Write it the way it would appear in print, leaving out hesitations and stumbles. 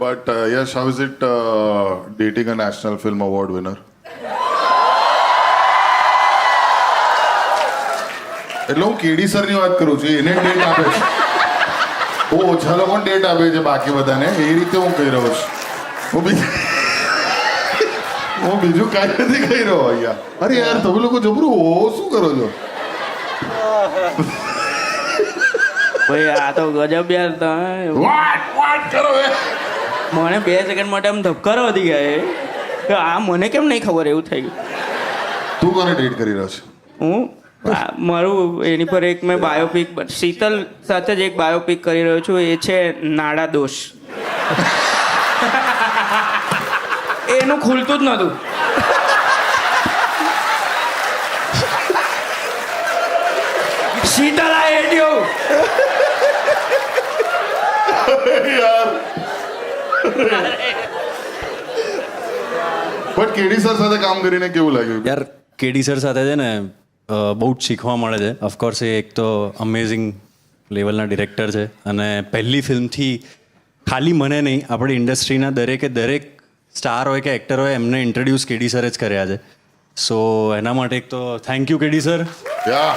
But Yash, how is it dating a National Film Award winner? એટલે હું કેડી સરની વાત કરું છું, એને ડેટ આપે છે. બહુ ઓછા લોકોને ડેટ આપે છે, બાકી બધાને એ રીતે હું કહી રહ્યો છું. હું બીજું કાંઈ નથી કહી રહ્યો અહીંયા. અરે યાર તમે લોકો જબરું શું કરો છો? ભાઈ આ તો ગજબ યાર. તમે વાટ કરો એ. મને 2 સેકન્ડ માટે આમ ધબકારો વધી ગયા કે આ મને કેમ નહીં ખબર, એવું થઈ ગયું. તું કોને ડેટ કરી રહ્યો છે? હું મારું એની પર એક મેં બાયોપિક શીતલ સાથે જ એક બાયોપિક કરી રહ્યો છું. એ છે નાડા દોષ. એનું ખુલતું જ નહોતું. શીતલ આ એડિયો યાર બટ કેડી સર સાથે કામ કરીને કેવું લાગ્યું? યાર કેડી સર સાથે છે ને બહુ જ શીખવા મળે છે. ઓફકોર્સ એ એક તો અમેઝિંગ લેવલના ડિરેક્ટર છે અને પહેલી ફિલ્મથી ખાલી મને નહીં, આપણી ઇન્ડસ્ટ્રીના દરેક સ્ટાર હોય કે એક્ટર હોય એમને ઇન્ટ્રોડ્યુસ કેડી સરે જ કર્યા છે. સો એના માટે એક તો થેન્ક યુ કેડી સર. યા